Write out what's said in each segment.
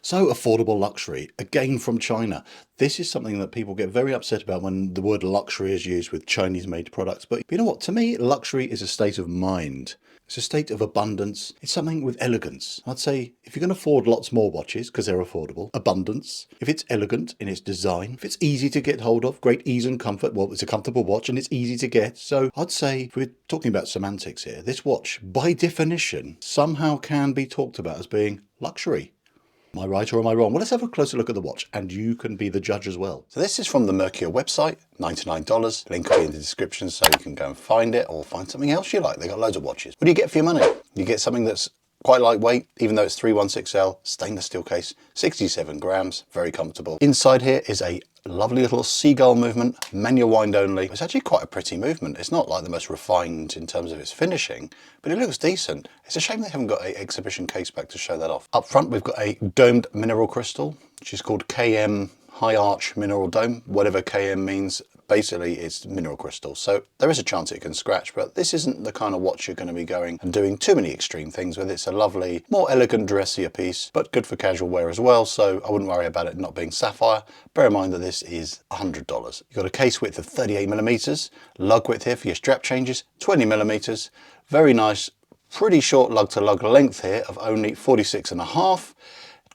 So affordable luxury, again from China. This is something that people get very upset about when the word luxury is used with Chinese made products. But you know what? To me, luxury is a state of mind. It's a state of abundance. It's something with elegance. I'd say if you can afford lots more watches because they're affordable, abundance. If it's elegant in its design, if it's easy to get hold of, great ease and comfort. Well, it's a comfortable watch and it's easy to get. So I'd say if we're talking about semantics here, this watch, by definition, somehow can be talked about as being luxury. Am I right or am I wrong? Well, let's have a closer look at the watch and you can be the judge as well. So this is from the Merkur website, $99. Link will be in the description so you can go and find it or find something else you like. They've got loads of watches. What do you get for your money? You get something that's quite lightweight, even though it's 316L, stainless steel case, 67 grams, very comfortable. Inside here is a lovely little seagull movement, manual wind only. It's actually quite a pretty movement. It's not like the most refined in terms of its finishing, but it looks decent. It's a shame they haven't got an exhibition case back to show that off. Up front, we've got a domed mineral crystal, which is called KM High Arch Mineral Dome, whatever KM means. Basically, it's mineral crystal, so there is a chance it can scratch, but this isn't the kind of watch you're going to be going and doing too many extreme things with. It's a lovely, more elegant, dressier piece, but good for casual wear as well, so I wouldn't worry about it not being sapphire. Bear in mind that this is $100. You've got a case width of 38mm, lug width here for your strap changes, 20mm, very nice, pretty short lug-to-lug length here of only 46.5,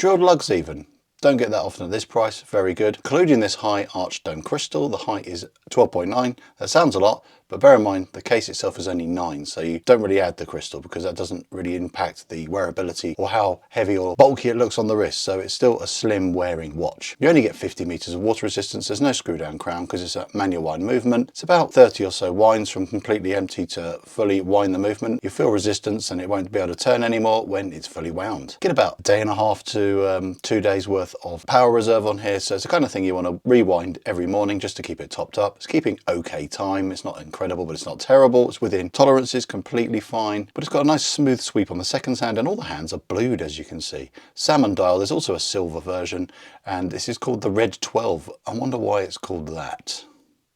drilled lugs even. Don't get that often at this price, very good. Including this high arch dome crystal, the height is 12.9. That sounds a lot, but bear in mind the case itself is only 9, so you don't really add the crystal because that doesn't really impact the wearability or how heavy or bulky it looks on the wrist, so it's still a slim wearing watch. You only get 50 meters of water resistance. There's no screw down crown because it's a manual wind movement. It's about 30 or so winds from completely empty to fully wind the movement. You feel resistance and it won't be able to turn anymore when it's fully wound. Get about a day and a half to 2 days worth of power reserve on here, so it's the kind of thing you want to rewind every morning just to keep it topped up. It's keeping okay time. It's not incredible, but it's not terrible. It's within tolerances, completely fine, but it's got a nice smooth sweep on the second hand, and all the hands are blued, as you can see. Salmon dial. There's also a silver version, and this is called the Red 12. I wonder why it's called that.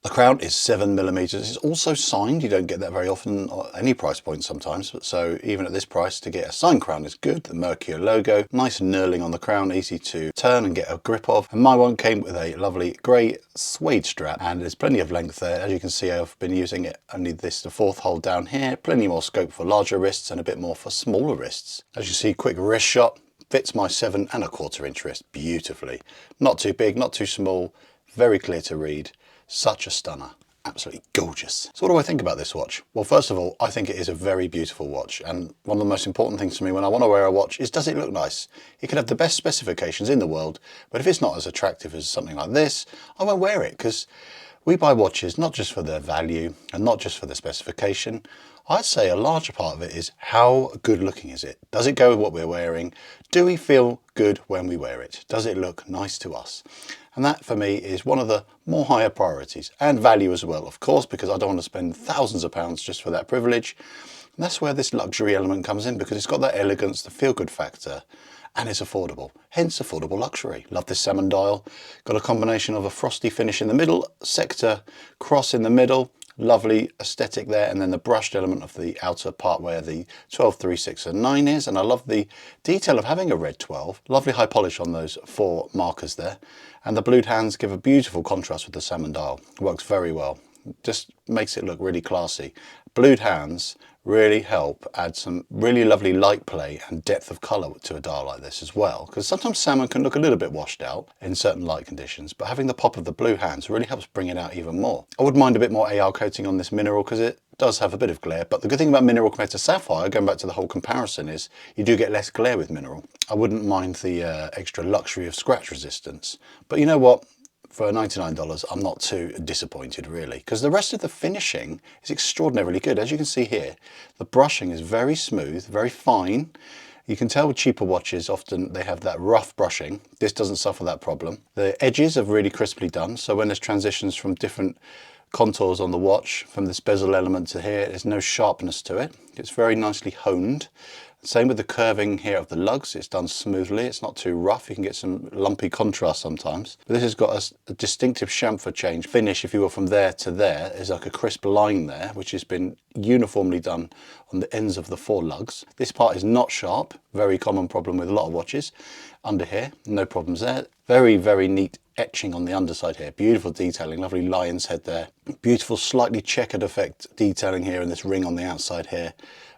The crown is 7mm. It's also signed. You don't get that very often at any price point sometimes. So even at this price, to get a signed crown is good. The Merkur logo, nice knurling on the crown, easy to turn and get a grip of. And my one came with a lovely grey suede strap, and there's plenty of length there. As you can see, I've been using it only the fourth hole down here. Plenty more scope for larger wrists and a bit more for smaller wrists. As you see, quick wrist shot. Fits my 7¼ inch wrist beautifully. Not too big, not too small. Very clear to read. Such a stunner. Absolutely gorgeous. So what do I think about this watch? Well, first of all, I think it is a very beautiful watch, and one of the most important things to me when I want to wear a watch is, does it look nice? It can have the best specifications in the world, but if it's not as attractive as something like this, I won't wear it, because we buy watches not just for their value and not just for the specification. I'd say a larger part of it is how good looking is it? Does it go with what we're wearing? Do we feel good when we wear it? Does it look nice to us? And that for me is one of the more higher priorities, and value as well, of course, because I don't want to spend thousands of pounds just for that privilege. And that's where this luxury element comes in, because it's got that elegance, the feel good factor, and it's affordable, hence affordable luxury. Love this salmon dial. Got a combination of a frosty finish in the middle, sector cross in the middle, lovely aesthetic there, and then the brushed element of the outer part where the 12, 3, 6 and 9 is. And I love the detail of having a red 12. Lovely high polish on those 4 markers there, and the blued hands give a beautiful contrast with the salmon dial. Works very well, just makes it look really classy. Blued hands really help add some really lovely light play and depth of colour to a dial like this as well, because sometimes salmon can look a little bit washed out in certain light conditions, but having the pop of the blue hands really helps bring it out even more. I would mind a bit more AR coating on this mineral because it does have a bit of glare, but the good thing about mineral compared to sapphire, going back to the whole comparison, is you do get less glare with mineral. I wouldn't mind the extra luxury of scratch resistance, but you know what? For $99, I'm not too disappointed really, because the rest of the finishing is extraordinarily good. As you can see here, the brushing is very smooth, very fine. You can tell with cheaper watches, often they have that rough brushing. This doesn't suffer that problem. The edges are really crisply done, so when there's transitions from different contours on the watch, from this bezel element to here, there's no sharpness to it. It's very nicely honed. Same with the curving here of the lugs, it's done smoothly, it's not too rough, you can get some lumpy contrast sometimes. But this has got a distinctive chamfer change finish, if you will, from there to there. There's like a crisp line there, which has been uniformly done on the ends of the 4 lugs. This part is not sharp, Very common problem with a lot of watches. Under here, no problems there. Very, very neat etching on the underside here. Beautiful detailing, lovely lion's head there. Beautiful, slightly checkered effect detailing here and this ring on the outside here.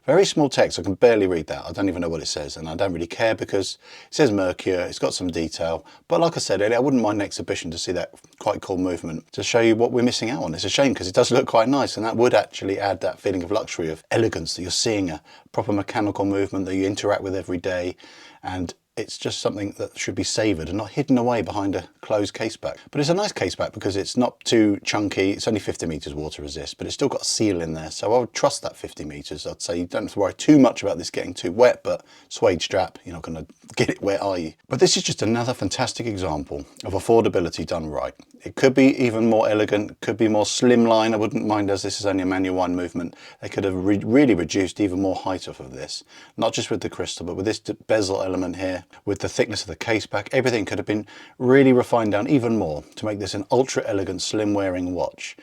Very small text, I can barely read that. I don't even know what it says, and I don't really care because it says Merkur, it's got some detail. But like I said earlier, I wouldn't mind an exhibition to see that quite cool movement, to show you what we're missing out on. It's a shame because it does look quite nice, and that would actually add that feeling of luxury, of elegance, that you're seeing a proper mechanical movement that you interact with every day. And it's just something that should be savoured and not hidden away behind a closed caseback. But it's a nice caseback because it's not too chunky. It's only 50 metres water resist, but it's still got a seal in there. So I would trust that 50 metres. I'd say you don't have to worry too much about this getting too wet, but suede strap, you're not going to get it wet, are you? But this is just another fantastic example of affordability done right. It could be even more elegant, could be more slimline. I wouldn't mind, as this is only a manual one movement. They could have really reduced even more height off of this. Not just with the crystal, but with this bezel element here, with the thickness of the case back, everything could have been really refined down even more to make this an ultra elegant, slim wearing watch.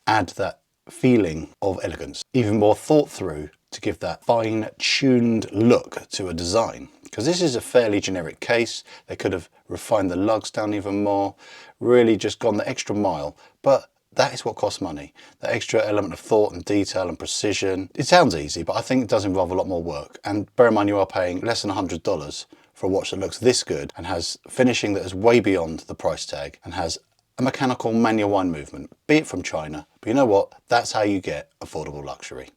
Add that feeling of elegance, even more thought through, to give that fine tuned look to a design. Because this is a fairly generic case. They could have refined the lugs down even more, really just gone the extra mile. But that is what costs money. That extra element of thought and detail and precision. It sounds easy, but I think it does involve a lot more work. And bear in mind, you are paying less than $100 for a watch that looks this good and has finishing that is way beyond the price tag and has a mechanical manual one movement, be it from China. But you know what? That's how you get affordable luxury.